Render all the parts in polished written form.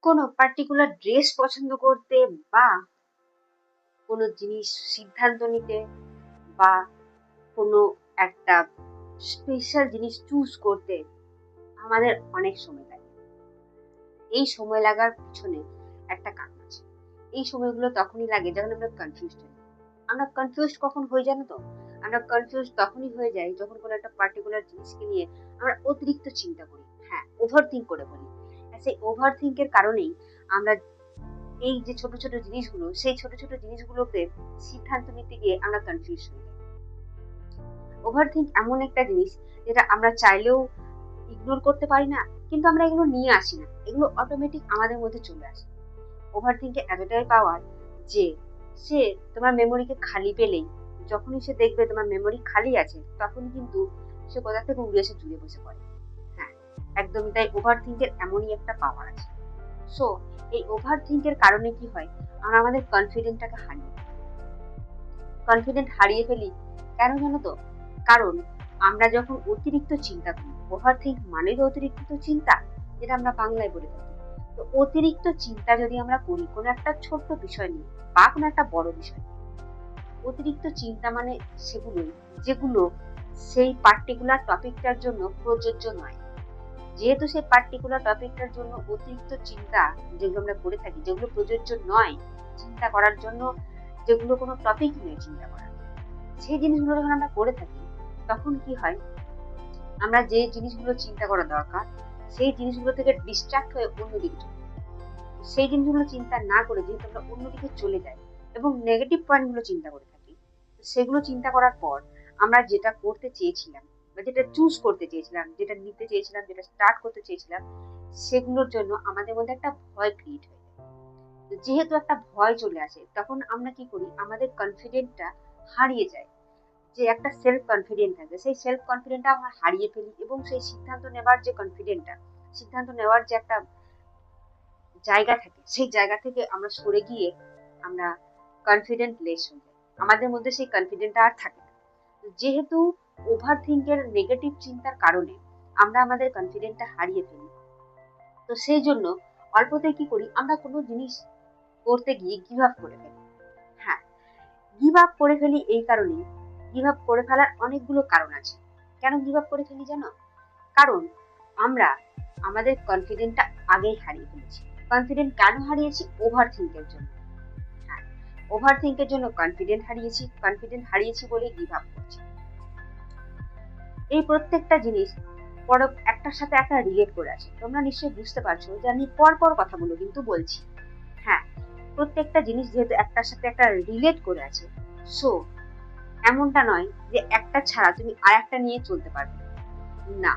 কোনো particular dress পছন্দ করতে বা কোনো জিনিস সিদ্ধান্ত নিতে বা কোনো একটা স্পেশাল জিনিস চুজ করতে আমাদের অনেক সময় লাগে। এই সময় লাগার পিছনে একটা কারণ আছে। এই সময়গুলো তখনই লাগে যখন আমরা কনফিউজড হই। আমরা কনফিউজড কখন হয়ে জানো তো? আমরা কনফিউজড তখনই হয়ে যাই যখন কোনো একটা পার্টিকুলার জিনিসকে নিয়ে আমরা অতিরিক্ত চিন্তা করি। হ্যাঁ, ওভার থিঙ্ক করে বলি। আর সেই ওভার থিঙ্কের কারণেই আমরা এই যে ছোট ছোট জিনিসগুলো, সেই ছোট ছোট জিনিসগুলোতে সিদ্ধান্ত নিতে গিয়ে আমরা কনফিউজ হয়ে যাই। ওভার থিঙ্ক এমন একটা জিনিস যেটা আমরা চাইলেও ইগনোর করতে পারি না, কিন্তু আমরা এগুলো নিয়ে আসি না, এগুলো অটোমেটিক আমাদের মধ্যে চলে আসে। ওভার থিঙ্কে এতটাই পাওয়ার যে সে তোমার মেমোরিকে খালি পেলেই, যখনই সে দেখবে তোমার মেমোরি খালি আছে, তখন কিন্তু সে কোথা থেকে উড়ে এসে জুড়ে বসে পড়ে। হ্যাঁ, একদমই তাই, ওভার থিঙ্কের এমনই একটা পাওয়ার আছে। সো এই ওভার থিঙ্কের কারণে কি হয়, আমরা আমাদের কনফিডেন্টটাকে হারিয়ে ফেলি। কনফিডেন্ট হারিয়ে ফেলি কেন জানো তো? কারণ আমরা যখন অতিরিক্ত চিন্তা করি, ওভার থিঙ্ক মানে তো অতিরিক্ত চিন্তা, যেটা আমরা বাংলায় বলে থাকি। তো অতিরিক্ত চিন্তা যদি আমরা করি কোনো একটা ছোট্ট বিষয় নিয়ে বা কোনো একটা বড় বিষয় নিয়ে, অতিরিক্ত চিন্তা মানে সেগুলোই যেগুলো সেই পার্টিকুলার টপিকটার জন্য প্রযোজ্য নয়। যেহেতু সেই পার্টিকুলার টপিকটার জন্য অতিরিক্ত চিন্তা যেগুলো আমরা করে থাকি, যেগুলো প্রযোজ্য নয় চিন্তা করার জন্য, যেগুলো কোনো টপিক নিয়ে চিন্তা করা, সেই জিনিসগুলো যখন আমরা করে থাকি, তখন কি হয়, আমরা যে জিনিসগুলো চিন্তা করা দরকার সেই জিনিসগুলো থেকে ডিস্ট্রাক্ট হয়ে অন্যদিকে চলে যাই। সেই জিনিসগুলো চিন্তা না করে যেহেতু আমরা অন্যদিকে চলে যাই এবং নেগেটিভ পয়েন্টগুলো চিন্তা করে থাকি, সেগুলো চিন্তা করার পর আমরা যেটা করতে চেয়েছিলাম বা যেটা চুজ করতে চেয়েছিলাম, যেটা নিতে চেয়েছিলাম, যেটা স্টার্ট করতে চেয়েছিলাম, সেগুলোর জন্য আমাদের মধ্যে একটা ভয় ক্রিয়েট হয়ে যায়। যেহেতু একটা ভয় চলে আসে, তখন আমরা কি করি, আমাদের কনফিডেন্টটা হারিয়ে যায়। যে একটা সেলফ কনফিডেন্ট থাকে, সেই সেলফ কনফিডেন্টটা আমরা হারিয়ে ফেলি এবং সেই সিদ্ধান্ত নেবার যে কনফিডেন্টটা, সিদ্ধান্ত নেওয়ার যে একটা জায়গা থাকে, সেই জায়গা থেকে আমরা সরে গিয়ে আমরা কনফিডেন্ট লেস হয়ে যাই। আমাদের মধ্যে সেই কনফিডেন্টটা আর থাকে না। যেহেতু ওভার থিঙ্কের নেগেটিভ চিন্তার কারণে আমরা আমাদের কনফিডেন্টটা হারিয়ে ফেলি, তো সেই জন্য অল্পতে কি করি, আমরা কোনো জিনিস করতে গিয়ে গিভ আপ করে ফেলি। হ্যাঁ, গিভ আপ করে ফেলি এই কারণেই। গিভ আপ করে ফেলার অনেকগুলো কারণ আছে। কেন গিভ আপ করে ফেলি জানো? কারণ আমরা আমাদের কনফিডেন্টটা আগেই হারিয়ে ফেলেছি। কনফিডেন্ট কেন হারিয়েছি? ওভার থিঙ্কের জন্য। হ্যাঁ, ওভার থিঙ্কের জন্য কনফিডেন্ট হারিয়েছি, কনফিডেন্ট হারিয়েছি বলে গিভ আপ করছি। এই প্রত্যেকটা জিনিস পর একটার সাথে একটা রিলেট করে আছে। তোমরা নিশ্চয়ই বুঝতে পারছো যে আমি পর পর কথাগুলো কিন্তু বলছি। হ্যাঁ, প্রত্যেকটা জিনিস যেহেতু একটার সাথে একটা রিলেট করে আছে, সো এমনটা নয় যে একটা ছাড়া তুমি আর একটা নিয়ে চলতে পারবে না।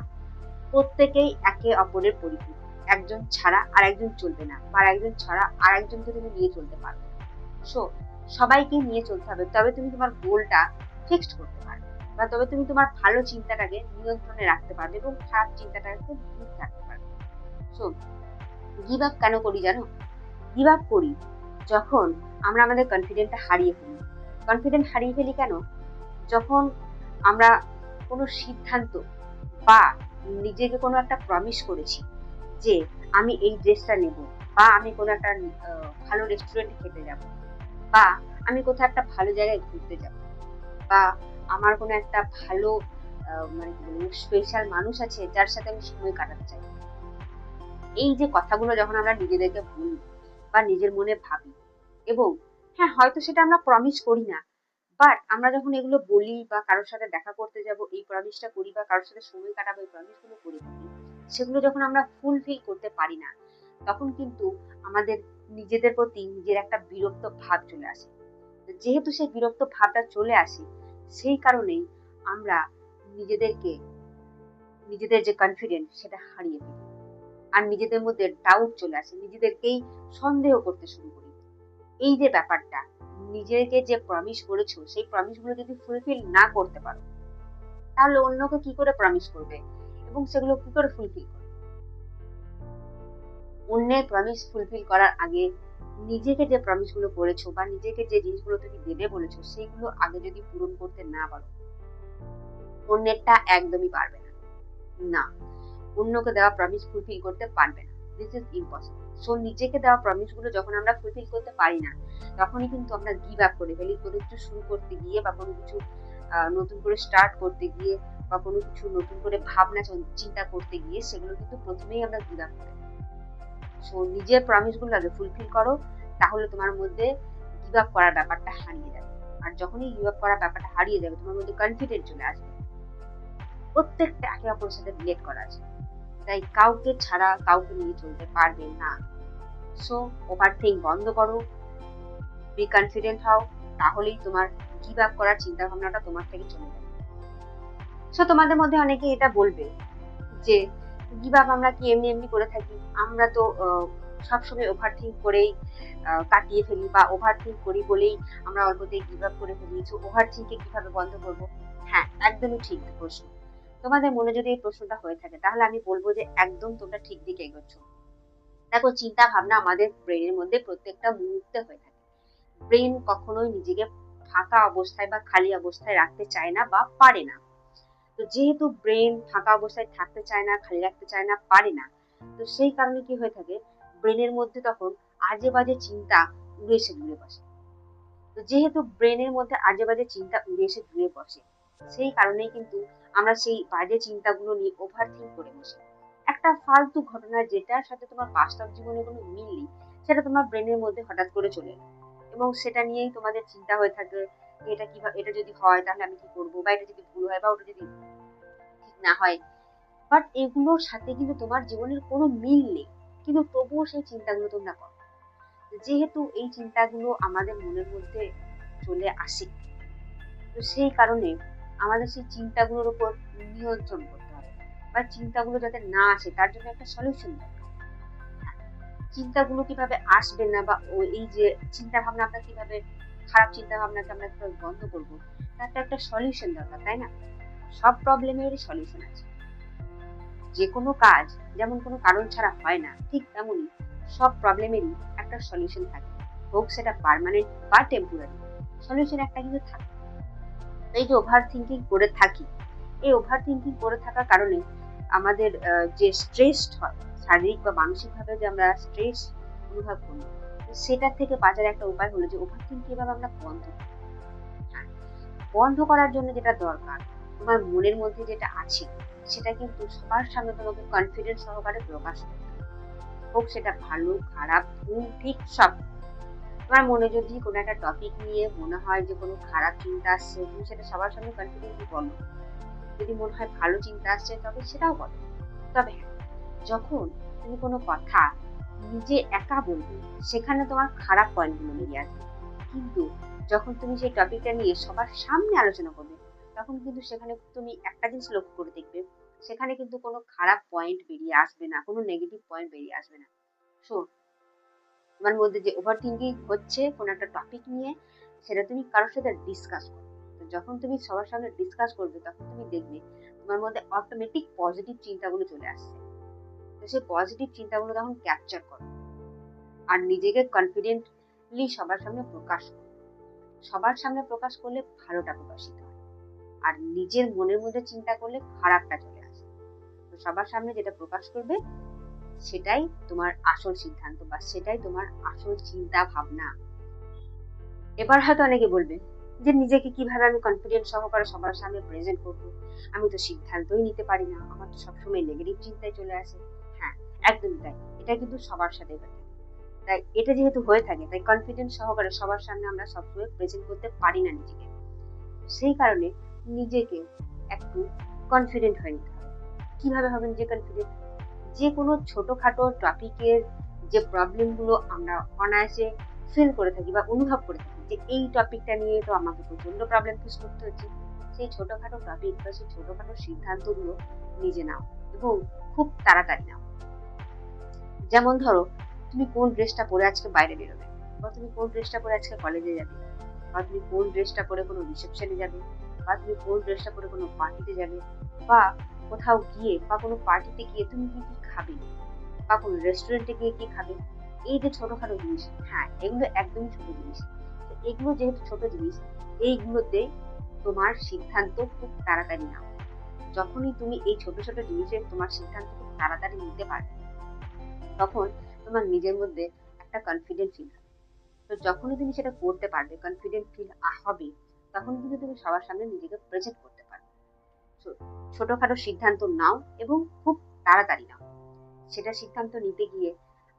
প্রত্যেকেই একে অপরের পরিপূরক। একজন ছাড়া আর একজন চলবে না, বা একজন ছাড়া আর একজনকে তুমি নিয়ে চলতে পারবে। সো সবাইকে নিয়ে চলতে হবে, তবে তুমি তোমার গোলটা ফিক্সড করতে পারবে, বা তবে তুমি তোমার ভালো চিন্তাটাকে নিয়ন্ত্রণে রাখতে পারবে এবং খারাপ চিন্তাটাকে দূর রাখতে পারবে। সো গিভ আপ কেন করি জানো? গিভ আপ করি যখন আমরা আমাদের কনফিডেন্টটা হারিয়ে ফেলি। কনফিডেন্ট হারিয়ে ফেলি কেন? যখন আমরা কোনো সিদ্ধান্ত বা নিজেকে কোনো একটা প্রমিস করেছি যে আমি এই ড্রেসটা নেব, বা আমি কোনো একটা ভালো রেস্টুরেন্টে খেতে যাব, বা আমি কোথাও একটা ভালো জায়গায় ঘুরতে যাব, বা আমার কোনো একটা ভালো মানে কি বলবো, স্পেশাল মানুষ আছে যার সাথে আমি সময় কাটাতে চাই। এই যে কথাগুলো যখন আমরা নিজেদেরকে বলি বা নিজের মনে ভাবি, এবং হ্যাঁ হয়তো সেটা আমরা প্রমিস করি না, বাট আমরা যখন এগুলো বলি বা কারোর সাথে দেখা করতে যাব এই প্রমিসটা করি, বা কারোর সাথে সময় কাটাবো এই প্রমিস গুলো করে থাকি, সেগুলো যখন আমরা ফুলফিল করতে পারি না, তখন কিন্তু আমাদের নিজেদের প্রতি নিজের একটা বিরক্ত ভাব চলে আসে। যেহেতু সেই বিরক্ত ভাবটা চলে আসে, সেই কারণেই আমরা নিজেদেরকে, নিজেদের যে কনফিডেন্স সেটা হারিয়ে ফেলি। আর নিজেদের মধ্যে ডাউট চলে আসে, নিজেদেরকেই সন্দেহ করতে শুরু করি। এই যে ব্যাপারটা, নিজেকে যে প্রমিস করেছো সেই প্রমিস গুলো যদি ফুলফিল না করতে পারো, তাহলে অন্যকে কি করে প্রমিস করবে এবং সেগুলো কি করে ফুলফিল করবে? অন্যের প্রমিস ফুলফিল করার আগে নিজেকে যে প্রমিস গুলো করেছো বা নিজেকে যে জিনিসগুলো তুমি দেবে বলেছো সেইগুলো আগে যদি পূরণ করতে না পারো, অন্যেরটা একদমই পারবে না। না, অন্যকে দেওয়া প্রমিস ফুলফিল করতে পারবে না। This is impossible. সো নিজেকে দেওয়া প্রমিসগুলো যখন আমরা ফুলফিল করতে পারি না, তখনই কিন্তু আমরা গিভ আপ করে ফেলি। কোনো কিছু শুরু করতে গিয়ে বা কোনো কিছু নতুন করে স্টার্ট করতে গিয়ে বা কোনো কিছু নতুন করে ভাবনা চিন্তা করতে গিয়ে সেগুলো কিন্তু প্রথমেই আমরা গিভ আপ করে ফেলি। সো নিজের প্রমিসগুলো আগে ফুলফিল করো, তাহলে তোমার মধ্যে গিভ আপ করার ব্যাপারটা হারিয়ে যাবে। আর যখনই গিভ আপ করার ব্যাপারটা হারিয়ে যাবে, তোমার মধ্যে কনফিডেন্ট চলে আসবে। প্রত্যেকটা একে অপরের সাথে রিলেট করা আছে, তাই কাউকে ছাড়া কাউকে নিয়ে চলতে পারবে না। সো ওভারথিঙ্ক বন্ধ করো, বি কনফিডেন্ট হও, তাহলেই তোমার গিভ আপ করার চিন্তা ভাবনাটা তোমার থেকে চলে যাবে। সো তোমাদের মধ্যে অনেকে এটা বলবে যে গিভ আপ আমরা কি এমনি এমনি করে থাকি, আমরা তো সবসময় ওভারথিঙ্ক করেই কাটিয়ে ফেলি, বা ওভারথিঙ্ক করি বলেই আমরা অল্পতেই গিভ আপ করে ফেলি। সো ওভারথিঙ্কে কিভাবে বন্ধ করবো? হ্যাঁ, একদমই ঠিক প্রশ্ন। তোমাদের মনে যদি এই প্রশ্নটা হয়ে থাকে, তাহলে আমি বলবো যে একদম তোমরা ঠিক দিকে এগোচ্ছ। দেখো, চিন্তা ভাবনা আমাদের ব্রেনের মধ্যে প্রত্যেকটা মুহূর্তে হয়ে থাকে। ব্রেন কখনোই নিজেকে ফাঁকা অবস্থায় বা খালি অবস্থায় রাখতে চায় না বা পারে না। তো যেহেতু ব্রেন ফাঁকা অবস্থায় থাকতে চায় না, খালি রাখতে চায় না, পারে না, তো সেই কারণে কি হয়ে থাকে, ব্রেনের মধ্যে তখন আজে বাজে চিন্তা উড়ে এসে জুড়ে বসে। তো যেহেতু ব্রেনের মধ্যে আজে বাজে চিন্তা উড়ে এসে জুড়ে বসে, সেই কারণেই কিন্তু আমরা সেই বাজে চিন্তাগুলো নিয়ে ওভারথিঙ্ক করে বসি। একটা ফালতু ঘটনা যেটার সাথে তোমার বাস্তব জীবনে কোনো মিল নেই, সেটা তোমার ব্রেনের মধ্যে হঠাৎ করে চলে এলো, এবং সেটা নিয়েই তোমাদের চিন্তা হয়ে থাকে, এটা কিভাবে, এটা যদি হয় তাহলে আমি কি করবো, বা এটা যদি ভুল হয়, বা ওটা যদি ঠিক না হয়। বাট এগুলোর সাথে কিন্তু তোমার জীবনের কোনো মিল নেই, কিন্তু তবুও সেই চিন্তাগুলো তোমরা করো। যেহেতু এই চিন্তাগুলো আমাদের মনের মধ্যে চলে আসে, তো সেই কারণে আমাদের সেই চিন্তাগুলোর উপর নিয়ন্ত্রণ করতে হবে, বা চিন্তাগুলো যাতে না আসে তার জন্য একটা সলিউশন দরকার। চিন্তাগুলো কিভাবে আসবে না, বা এই যে চিন্তা ভাবনা আমরা কিভাবে, খারাপ চিন্তা ভাবনাকে আমরা কিভাবে বন্ধ করবো, তার তো একটা সলিউশন দরকার, তাই না? সব প্রবলেমেরই সলিউশন আছে। যে কোনো কাজ যেমন কোনো কারণ ছাড়া হয় না, ঠিক তেমনই সব প্রবলেমেরই একটা সলিউশন থাকে, হোক সেটা পার্মানেন্ট বা টেম্পোরারি, সলিউশন একটা কিন্তু থাকে। এই যে ওভার থিঙ্কিং করে থাকি, এই ওভার থিঙ্কিং করে থাকার কারণে আমাদের যে স্ট্রেসড হয়, শারীরিক বা মানসিক ভাবে যে আমরা স্ট্রেস অনুভব করি, সেটা থেকে বাঁচার একটা উপায় হলো যে ওভার থিঙ্কিং কিভাবে আমরা বন্ধ করি। বন্ধ করার জন্য যেটা দরকার, তোমার মনের মধ্যে যেটা আছে সেটা কিন্তু সবার সামনে তোমাকে কনফিডেন্স সহকারে প্রকাশ করতে হবে। হোক সেটা ভালো, খারাপ, ভুল, ঠিক সব। তোমার মনে যদি কোনো একটা টপিক নিয়ে মনে হয় যে কোনো খারাপ চিন্তা আসছে, তুমি সেটা সবার সামনে কনফিডেন্টলি বলো। যদি মনে হয় ভালো চিন্তা আসছে, তবে সেটাও বলো। তবে হ্যাঁ, যখন তুমি কোনো কথা নিজে একা বলবে, সেখানে তোমার খারাপ পয়েন্টগুলো বেরিয়ে আসবে। কিন্তু যখন তুমি সেই টপিকটা নিয়ে সবার সামনে আলোচনা করবে, তখন কিন্তু সেখানে তুমি একটা জিনিস লক্ষ্য করে দেখবে, সেখানে কিন্তু কোনো খারাপ পয়েন্ট বেরিয়ে আসবে না, কোনো নেগেটিভ পয়েন্ট বেরিয়ে আসবে না। সো তোমার মধ্যে যে ওভার থিঙ্কিং হচ্ছে কোনো একটা টপিক নিয়ে, সেটা তুমি কারোর সাথে ডিসকাস করো। তো যখন তুমি সবার সামনে ডিসকাস করবে, তখন তুমি দেখবে তোমার মধ্যে অটোমেটিক পজিটিভ চিন্তাগুলো চলে আসছে। তো সেই পজিটিভ চিন্তাগুলো তখন ক্যাপচার করো, আর নিজেকে কনফিডেন্টলি সবার সামনে প্রকাশ করো। সবার সামনে প্রকাশ করলে ভালোটা প্রকাশিত হয়, আর নিজের মনের মধ্যে চিন্তা করলে খারাপটা চলে আসে। তো সবার সামনে যেটা প্রকাশ করবে, সেটাই তোমার আসল সিদ্ধান্ত, বা সেটাই তোমার আসল চিন্তা ভাবনা। এবার হয়তো অনেকে বলবে যে নিজেকে কিভাবে আমি কনফিডেন্স সহকারে সবার সামনে প্রেজেন্ট করবো, আমি তো সিদ্ধান্তই নিতে পারি না, আমার তো সবসময় নেগেটিভ চিন্তায় চলে আসে। হ্যাঁ, একদমই তাই, এটা কিন্তু সবার সাথে হয়ে থাকে। তাই এটা যেহেতু হয়ে থাকে, তাই কনফিডেন্স সহকারে সবার সামনে আমরা সবসময় প্রেজেন্ট করতে পারি না নিজেকে। সেই কারণে নিজেকে একটু কনফিডেন্ট হয়ে নিতে হবে। কিভাবে হবে নিজে কনফিডেন্ট? যে কোনো ছোটখাটো টপিকের যে প্রবলেমগুলো আমরা অনায়াসে ফিল করে থাকি বা অনুভব করে থাকি, যে এই টপিকটা নিয়ে তো আমাকে প্রচন্ড প্রবলেম ফেস করতে হচ্ছে, সেই ছোটখাটো টপিক বা সেই ছোটখাটো সিদ্ধান্তগুলো নিজে নাও, এবং খুব তাড়াতাড়ি নাও। যেমন ধরো, তুমি কোন ড্রেসটা পরে আজকে বাইরে বেরোবে, বা তুমি কোন ড্রেসটা পরে আজকে কলেজে যাবে, বা তুমি কোন ড্রেসটা পরে কোনো রিসেপশনে যাবে, বা তুমি কোন ড্রেসটা পরে কোনো পার্টিতে যাবে, বা কোথাও গিয়ে বা কোনো পার্টিতে গিয়ে তুমি কি কি খাবে, বা কোনো রেস্টুরেন্টে গিয়ে কি খাবে। এই যে ছোটখাটো জিনিস, হ্যাঁ এগুলো একদমই ছোট জিনিস। তো এগুলো যেহেতু ছোট জিনিস, এইগুলোতে তোমার সিদ্ধান্ত খুব তাড়াতাড়ি নাও। যখনই তুমি এই ছোট ছোট জিনিসে তোমার সিদ্ধান্ত খুব তাড়াতাড়ি নিতে পারবে, তখন তোমার নিজের মধ্যে একটা কনফিডেন্ট ফিল হবে। তো যখনই তুমি সেটা করতে পারবে, কনফিডেন্ট ফিল হবে, তখন কিন্তু তুমি সবার সামনে নিজেকে প্রেজেন্ট করতে পারবে। তো ছোটখাটো সিদ্ধান্ত নাও এবং খুব তাড়াতাড়ি নাও। সেটা সিদ্ধান্ত নিতে গিয়ে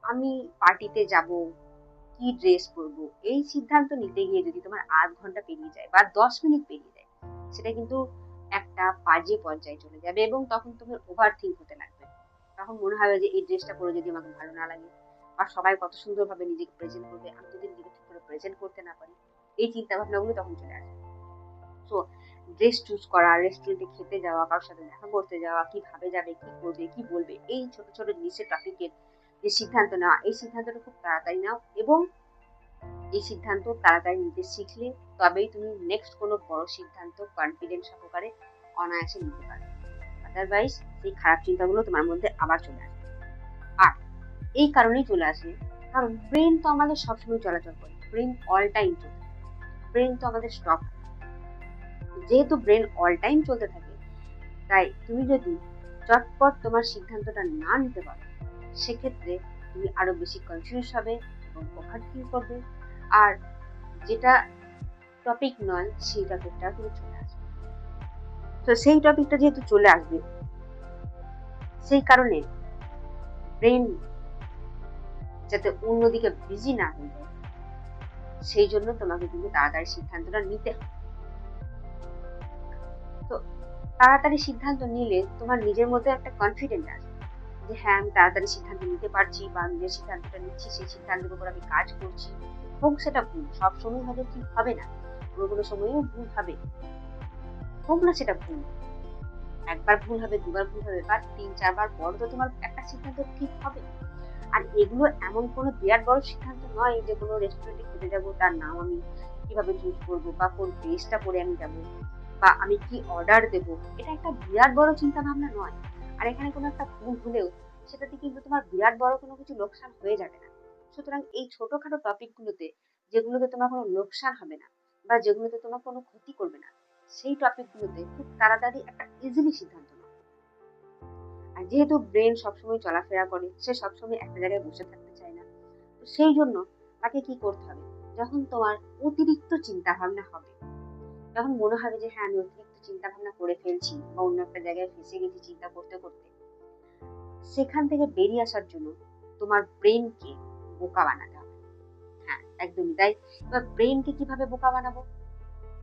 আমি পার্টিতে যাব, কি ড্রেস পরবো, এই সিদ্ধান্ত নিতে গিয়ে যদি তোমার 8 ঘন্টা পেরিয়ে যায় বা 10 মিনিট পেরিয়ে যায়, সেটা কিন্তু একটা বাজে পর্যায়ে চলে যাবে এবং তখন তুমি ওভার থিঙ্ক হতে লাগবে। তখন মনে হবে যে এই ড্রেসটা পরে যদি আমাকে ভালো না লাগে, বা সবাই কত সুন্দরভাবে নিজেকে প্রেজেন্ট করবে, আমি যদি নিজেকে ঠিক করে প্রেজেন্ট করতে না পারি, এই চিন্তা ভাবনাগুলো তখন চলে আসবে। তো ড্রেস চুজ করা, রেস্টুরেন্টে খেতে যাওয়া, কারোর সাথে দেখা করতে যাওয়া, কিভাবে যাবে, কি করবে, কি বলবে, এই ছোট ছোট জিনিসের টপিকের যে সিদ্ধান্ত নেওয়া, এই সিদ্ধান্তটা খুব তাড়াতাড়ি নাও এবং এই সিদ্ধান্ত তাড়াতাড়ি নিতে শিখলে তবেই তুমি নেক্সট কোনো বড় সিদ্ধান্ত কনফিডেন্স সহকারে অনায়াসে নিতে পারবে। আদারওয়াইজ সেই খারাপ চিন্তাগুলো তোমার মধ্যে আবার চলে আসবে। আর এই কারণেই চলে আসে কারণ ব্রেন তো আমাদের সবসময় চলাচল করে, ব্রেন অল টাইম চলতে থাকে, ব্রেন তো আমাদের স্টপ। যেহেতু ব্রেন অল টাইম চলতে থাকে, তাই তুমি যদি চটপট তোমার সিদ্ধান্তটা না নিতে পারো, সেক্ষেত্রে তুমি আরো বেশি কনফিউজ হবে এবং ওভার থিঙ্ক করবে, আর যেটা টপিক নয় সেই টপিকটা কিন্তু চলে আসবে। তো সেই টপিকটা যেহেতু চলে আসবে, সেই কারণে ব্রেন যাতে অন্যদিকে বিজি না হয়ে যায়, সেই জন্য তোমাকে কিন্তু তাড়াতাড়ি সিদ্ধান্তটা নিতে হবে। তো তাড়াতাড়ি সিদ্ধান্ত নিলে তোমার নিজের মধ্যে একটা কনফিডেন্ট আসবে যে হ্যাঁ, আমি তাড়াতাড়ি সিদ্ধান্ত নিতে পারছি, বা আমি যে সিদ্ধান্তটা নিচ্ছি সেই সিদ্ধান্তের উপর আমি কাজ করছি। হোক সেটা ভুল, সব সময় হয়তো ঠিক হবে না, কোনো কোনো সময়েও ভুল হবে, হোক না সেটা ভুল, একবার ভুল হবে, দুবার ভুল হবে, বা 3-4 বার পর তো তোমার একটা সিদ্ধান্ত ঠিক হবে। আর এগুলো এমন কোনো বিরাট বড় সিদ্ধান্ত নয় যে কোনো রেস্টুরেন্টে খেতে যাবো, তার নাম আমি কিভাবে চুজ করবো, বা কোন ড্রেসটা পরে আমি যাবো, বা আমি কি অর্ডার দেবো। এটা একটা বিরাট বড় চিন্তা ভাবনা নয়। আর এখানে কোনো একটা ভুল হলেও সেটাতে কিন্তু তোমার বিরাট বড় কোনো কিছু লোকসান হয়ে যাবে না। সুতরাং এই ছোটখাটো টপিক গুলোতে, যেগুলোতে তোমার কোনো লোকসান হবে না বা যেগুলোতে তোমার কোনো ক্ষতি করবে না, সেই টপিক গুলোতে খুব তাড়াতাড়ি একটা ইজিলি সিদ্ধান্ত নাও। আর যেহেতু ব্রেন সবসময় চলাফেরা করে, সে সবসময় একটা জায়গায় বসে থাকতে চায় না। তো সেই জন্য তাকে কি করতে হবে, যখন তোমার অতিরিক্ত চিন্তা ভাবনা হবে, যখন মনে হবে যে হ্যাঁ, আমি অতিরিক্ত চিন্তা ভাবনা করে ফেলছি বা অন্য একটা জায়গায় ফেসে গেছি চিন্তা করতে করতে, সেখান থেকে বেরিয়ে আসার জন্য তোমার ব্রেনকে বোকা বানাতে হবে। হ্যাঁ, একদমই তাই। এবার ব্রেনকে কিভাবে বোকা বানাবো,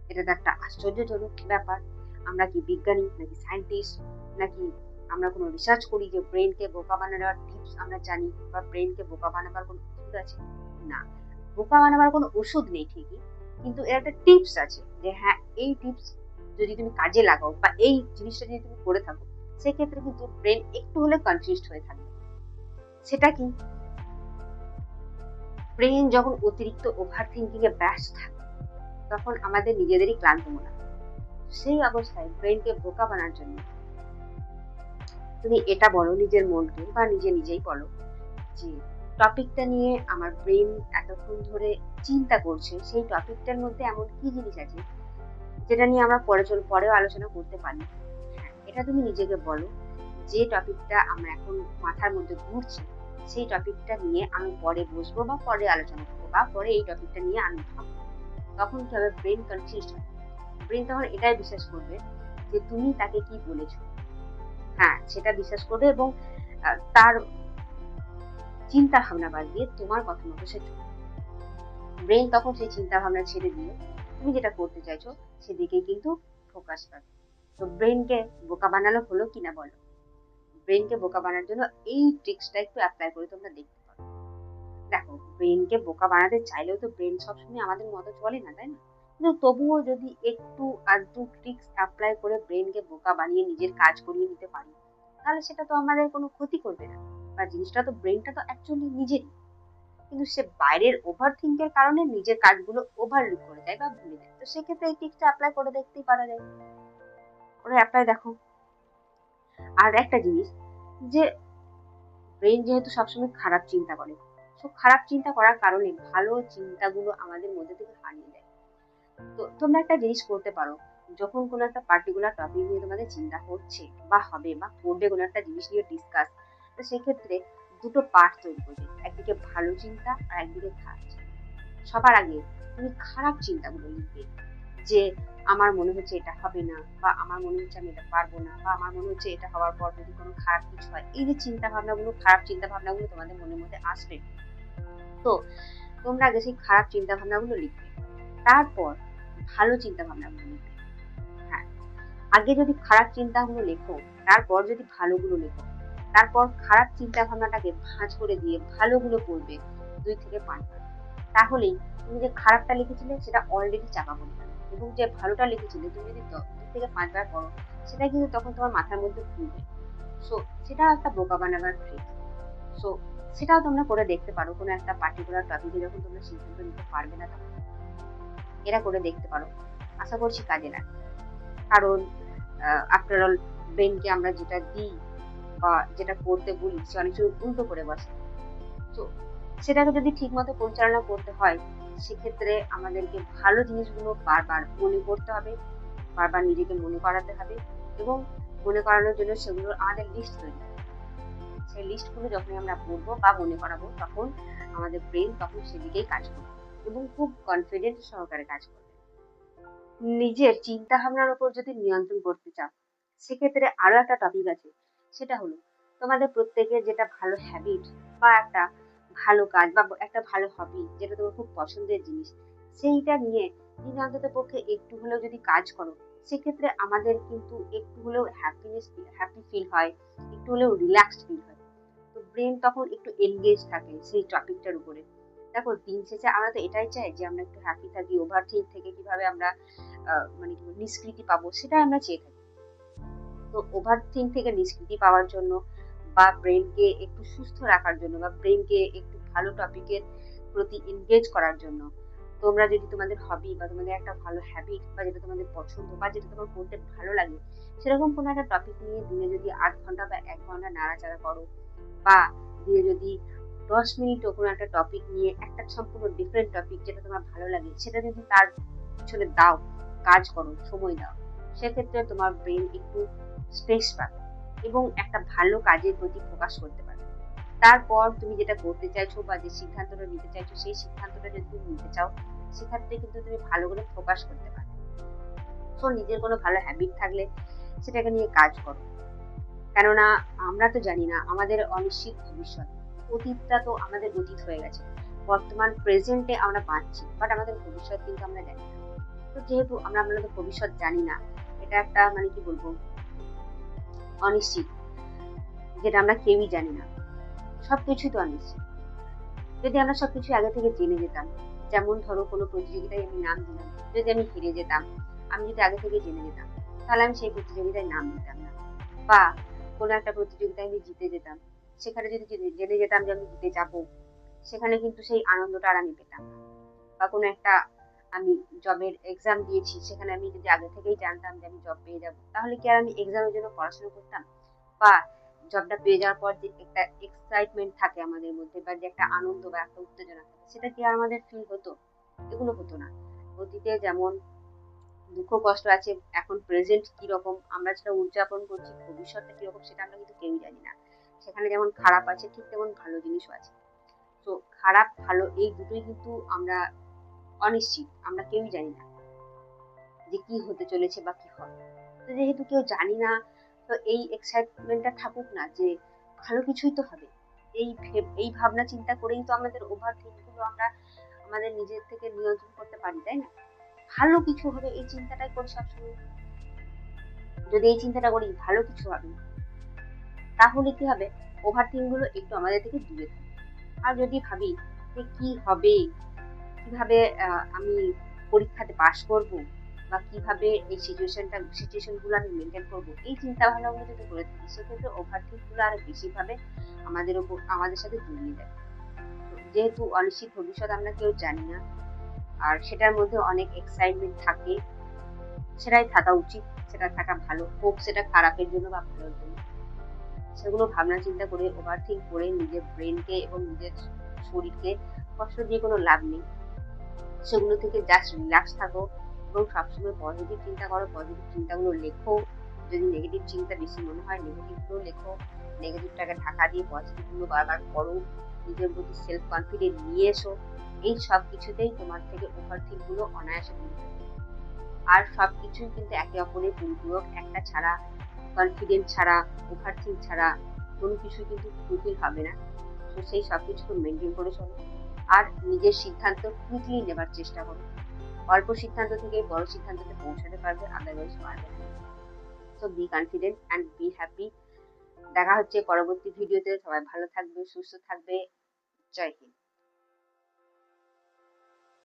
এটা তো একটা আশ্চর্যজনক ব্যাপার। আমরা কি বিজ্ঞানী নাকি সায়েন্টিস্ট, নাকি আমরা কোনো রিসার্চ করি যে ব্রেনকে বোকা বানানোর টিপস আমরা জানি, বা ব্রেনকে বোকা বানাবার কোনো ওষুধ আছে? না, বোকা বানাবার কোনো ওষুধ নেই ঠিকই, কিন্তু এর একটা টিপস আছে যে হ্যাঁ, এই টিপস যদি তুমি কাজে লাগাও বা এই জিনিসটা যদি তুমি করে থাকো, সেক্ষেত্রে কিন্তু ব্রেন একটু হলে কনফিউজড হয়ে থাকবে। সেটা কি, ব্রেন যখন অতিরিক্ত ওভার থিঙ্কিং এ ব্যস্ত থাকে, তখন আমাদের নিজেদেরই ক্লান্ত মনে হয়। সেই অবস্থায় ব্রেনকে বোকা বানার জন্য তুমি এটা বলো নিজের মনকে, বা নিজেই বলো যে টপিকটা নিয়ে আমার ব্রেন এতক্ষণ ধরে চিন্তা করছে, সেই টপিকটার মধ্যে এমন কি জিনিস আছে যেটা নিয়ে আমরা পরেও আলোচনা করতে পারি। হ্যাঁ, এটা তুমি নিজেকে বলো, যে টপিকটা আমার এখন মাথার মধ্যে ঘুরছে, সেই টপিকটা নিয়ে আমি পরে বসবো বা পরে আলোচনা করবো, বা পরে এই টপিকটা নিয়ে আমি ভাববো। তখন কি হবে, ব্রেন কনফিউজ হয়। ব্রেন তখন এটাই বিশ্বাস করবে যে তুমি তাকে কি বলেছো। হ্যাঁ, সেটা বিশ্বাস করবে এবং তার চিন্তা ভাবনা বাদ দিয়ে তোমার কথা মতো সে চলবে। ব্রেন তখন সেই চিন্তা ভাবনা ছেড়ে দিয়ে তুমি যেটা করতে চাইছো সেদিকেই কিন্তু ফোকাস পাবে। তো ব্রেনকে বোকা বানানো হলো কিনা বলো। ব্রেনকে বোকা বানানোর জন্য এই ট্রিক্সটা একটু অ্যাপ্লাই করে তোমরা দেখতে পারো। দেখো, ব্রেনকে বোকা বানাতে চাইলেও তো ব্রেন সবসময় আমাদের মতো চলে না, তাই না? কিন্তু তবুও যদি একটু আধটু ট্রিক্স অ্যাপ্লাই করে ব্রেনকে বোকা বানিয়ে নিজের কাজ করিয়ে নিতে পারি, তাহলে সেটা তো আমাদের কোনো ক্ষতি করবে না, বা জিনিসটা তো, ব্রেনটা তো অ্যাকচুয়ালি নিজেরই। কিন্তু সে বাইরের ওভার থিঙ্কের কারণে নিজের কাজগুলো ওভারলুক করে যায় বা ভুলে যায়। তো সেক্ষেত্রে এই টিপসটা অ্যাপ্লাই করে দেখতেই পারা যায়, করে অ্যাপ্লাই দেখো। আর একটা জিনিস, যে ব্রেন যেহেতু সবসময় খারাপ চিন্তা করে, তো খারাপ চিন্তা করার কারণে ভালো চিন্তাগুলো আমাদের মধ্যে থেকে হারিয়ে যায়। তো তোমরা একটা জিনিস করতে পারো, যখন কোনো একটা পার্টিকুলার টপিক নিয়ে তোমাদের চিন্তা হচ্ছে বা হবে বা করবে কোনো একটা জিনিস নিয়ে ডিসকাস, তো সেক্ষেত্রে দুটো পার্ট তৈরি করবে, একদিকে ভালো চিন্তা আর একদিকে খারাপ চিন্তা। সবার আগে তুমি খারাপ চিন্তাগুলো লিখবে, যে আমার মনে হচ্ছে এটা হবে না, বা আমার মনে হচ্ছে আমি এটা পারবো না, বা আমার মনে হচ্ছে এটা হওয়ার পর যদি কোনো খারাপ কিছু হয়। এই যে চিন্তা ভাবনাগুলো, খারাপ চিন্তা ভাবনাগুলো তোমাদের মনের মধ্যে আসবে, তো তোমরা আগে সেই খারাপ চিন্তা ভাবনাগুলো লিখবে, তারপর ভালো চিন্তা ভাবনাগুলো লিখবে। হ্যাঁ, আগে যদি খারাপ চিন্তাগুলো লেখো, তারপর যদি ভালোগুলো লেখো, তারপর খারাপ চিন্তা ভাবনাটাকে ভাঁজ করে দিয়ে ভালোগুলো পড়বে 2 থেকে 5 বার। তাহলেই তুমি যে খারাপটা লিখেছিলে সেটা অলরেডি চাপা পড়ে যাবে, এবং যে ভালোটা লিখেছিলে তুমি যদি 2 থেকে 5 বার পড়ো, সেটা কিন্তু তখন তোমার মাথার মধ্যে ঘুরবে। সো সেটা একটা বোকা বানাবার ট্রিক। সো সেটাও তোমরা করে দেখতে পারো, কোনো একটা পার্টিকুলার টপিকে যখন তোমরা সিদ্ধান্ত নিতে পারবে না তখন এরা করে দেখতে পারো। আশা করছি কাজে লাগবে। কারণ আফটার অল ব্রেনকে আমরা যেটা দিই বা যেটা করতে বলি সে অনেক সময় উল্টো করে বসে। তো সেটাকে যদি ঠিক মতো পরিচালনা করতে হয়, সেক্ষেত্রে আমাদেরকে ভালো জিনিসগুলো বারবার মনে করতে হবে, বারবার নিজেকে মনে করাতে হবে, এবং মনে করানোর জন্য সেগুলো আমাদের লিস্ট তৈরি করতে হবে। সেই লিস্টগুলো যখনই আমরা পড়বো বা মনে করাবো, তখন আমাদের ব্রেন তখন সেদিকেই কাজ করবে এবং খুব কনফিডেন্স সহকারে কাজ করবে। নিজের চিন্তা ভাবনার উপর যদি নিয়ন্ত্রণ করতে চাও, সেক্ষেত্রে আরো একটা টপিক আছে। সেটা হলো তোমাদের প্রত্যেকের যেটা ভালো হ্যাবিট বা একটা ভালো কাজ বা একটা ভালো হবি, যেটা তোমার খুব পছন্দের জিনিস, সেইটা নিয়ে দিনে অন্তত পক্ষে একটু হলেও যদি কাজ করো, সেক্ষেত্রে আমাদের কিন্তু একটু হলেও হ্যাপি ফিল হয়, একটু হলেও রিল্যাক্সড ফিল হয়। তো ব্রেন তখন একটু এনগেজ থাকে সেই টপিকটার উপরে। দেখো, দিন শেষে আমরা তো এটাই চাই যে আমরা একটু হ্যাপি থাকি, ওভার থিঙ্ক থেকে কিভাবে আমরা মানে কি নিষ্কৃতি পাবো, সেটাই আমরা চেয়ে থাকি। তো ওভার থিঙ্ক থেকে নিষ্কৃতি পাওয়ার জন্য, বা ব্রেনকে একটু সুস্থ রাখার জন্য, বা ব্রেনকে একটু ভালো টপিকের প্রতি এনগেজ করার জন্য, তোমরা যদি তোমাদের হবি বা তোমাদের একটা ভালো হ্যাবিট বা যেটা তোমাদের পছন্দ বা যেটা তোমার করতে ভালো লাগে, সেরকম কোনো একটা টপিক নিয়ে দিনে যদি 8 ঘন্টা বা 1 ঘন্টা নাড়াচাড়া করো, বা দিনে যদি 10 মিনিটও কোনো একটা টপিক নিয়ে, একটা সম্পূর্ণ ডিফারেন্ট টপিক যেটা তোমার ভালো লাগে, সেটা যদি তার পিছনে দাও, কাজ করো, সময় দাও, সেক্ষেত্রে তোমার ব্রেন একটু স্পেস পাবে এবং একটা ভালো কাজের প্রতি ফোকাস করতে পারবে। তারপর তুমি যেটা করতে চাইছো বা যে সিদ্ধান্তটা নিতে চাইছো, সেই সিদ্ধান্তটা যদি তুমি নিতে চাও, সেক্ষেত্রে কিন্তু তুমি ভালো করে ফোকাস করতে পারবে। তো নিজের কোনো ভালো হ্যাবিট থাকলে সেটাকে নিয়ে কাজ করো। কেননা আমরা তো জানি না আমাদের অনিশ্চিত ভবিষ্যৎ। অতীতটা তো আমাদের অতীত হয়ে গেছে, বর্তমান প্রেজেন্টে আমরা বাঁচছি, বাট আমাদের ভবিষ্যৎ কিন্তু আমরা জানি না। তো যেহেতু আমরা আমাদের ভবিষ্যৎ জানি না, এটা একটা মানে কি বলবো, অনিশ্চিত, যেটা আমরা কেউই জানি না। সবকিছুই তো অনিশ্চিত। যদি আমরা সবকিছু আগে থেকে জেনে যেতাম, যেমন ধরো কোনো প্রতিযোগিতায় আমি নাম দিলাম, যদি আমি হেরে যেতাম, আমি যদি আগে থেকে জেনে যেতাম, তাহলে আমি সেই প্রতিযোগিতায় নাম দিতাম না। বা কোনো একটা প্রতিযোগিতায় আমি জিতে যেতাম, সেখানে যদি জেনে যেতাম যে আমি জিতে যাবো, সেখানে কিন্তু সেই আনন্দটা আর আমি পেতাম না। বা কোনো একটা আমি জবের এক্সাম দিয়েছি, সেখানে আমি যদি আগে থেকেই জানতাম যে আমি জব পেয়ে যাবো, তাহলে কি আর আমি এক্সামের জন্য পড়াশোনা করতাম? বা জবটা পেয়ে যাওয়ার পর যে একটা এক্সাইটমেন্ট থাকে আমাদের মধ্যে, বা যে একটা আনন্দ বা একটা উত্তেজনা থাকে, সেটা কি আর আমাদের ফিল হতো? এগুলো হতো না। অতীতে যেমন দুঃখ কষ্ট আছে, এখন প্রেজেন্ট কিরকম আমরা সেটা উদযাপন করছি, ভবিষ্যৎটা কিরকম সেটা আমরা কিন্তু কেউই জানি না। সেখানে যেমন খারাপ আছে, ঠিক তেমন ভালো জিনিসও আছে। তো খারাপ ভালো এই দুটোই কিন্তু আমরা অনিশ্চিত, আমরা কেউই জানি না যে কি হতে চলেছে বা কি হবে। তো যেহেতু কেউ জানি না, তো এই এক্সাইটমেন্টটা থাকুক না যে ভালো কিছুই তো হবে। এই ভাবনা চিন্তা করেই তো আমাদের ওভার থিঙ্ক গুলো আমরা আমাদের নিজের থেকে নিয়ন্ত্রণ করতে পারি, তাই না? ভালো কিছু হবে এই চিন্তাটাই করি সবসময়। যদি এই চিন্তাটা করি ভালো কিছু হবে, তাহলে কি হবে, ওভার থিঙ্ক গুলো একটু আমাদের থেকে দূরে থাকবে। আর যদি ভাবি যে কি হবে, কিভাবে আমি পরীক্ষাতে পাশ করব, বা কিভাবে এই সিচুয়েশন গুলো আমি মেনটেন করব, এই চিন্তা ভাবনাগুলো যদি করে থাকি, সেক্ষেত্রে ওভারথিঙ্ক গুলো আরো বেশি ভাবে আমাদের সাথে জড়িয়ে যায়। যেহেতু অনিশ্চিত ভবিষ্যৎ আমরা কেউ জানি না, আর সেটার মধ্যে অনেক এক্সাইটমেন্ট থাকে, সেটাই থাকা উচিত, সেটা থাকা ভালো, হোক সেটা খারাপের জন্য বা ভালোর জন্য। সেগুলো ভাবনা চিন্তা করে ওভারথিঙ্ক করে নিজের ব্রেনকে এবং নিজের শরীরকে কষ্ট দিয়ে কোনো লাভ নেই। সেগুলো থেকে জাস্ট রিল্যাক্স থাকো এবং সবসময় পজিটিভ চিন্তা করো, পজিটিভ চিন্তাগুলো লেখো। যদি নেগেটিভ চিন্তা বেশি মনে হয়, নেগেটিভ গুলো লেখো। নেগেটিভটাকে ঢাকা দিয়ে পজিটিভগুলো বারবার করো, নিজের প্রতি সেলফ কনফিডেন্ট নিয়ে এসো। এই সব কিছুতেই তোমার থেকে ওভারথিঙ্কগুলো অনায়াসে দূর হয়ে যাবে। আর সব কিছুই কিন্তু একে অপরের পরিপূরক, একটা ছাড়া, কনফিডেন্ট ছাড়া, ওভারথিঙ্ক ছাড়া কোনো কিছুই কিন্তু ফুলফিল হবে না। তো সেই সব কিছুকে মেনটেন করে চলো। আর নিজের সিদ্ধান্ত কুইকলি নেবার চেষ্টা করো। অল্প সিদ্ধান্ত থেকে বড় সিদ্ধান্ততে পৌঁছাতে পারবে, আদারওয়াইজ পারবে না। So be confident and be happy. দেখা হচ্ছে পরবর্তী ভিডিওতে। সবাই ভালো থাকবে, সুস্থ থাকবে। জয় হিন্দ।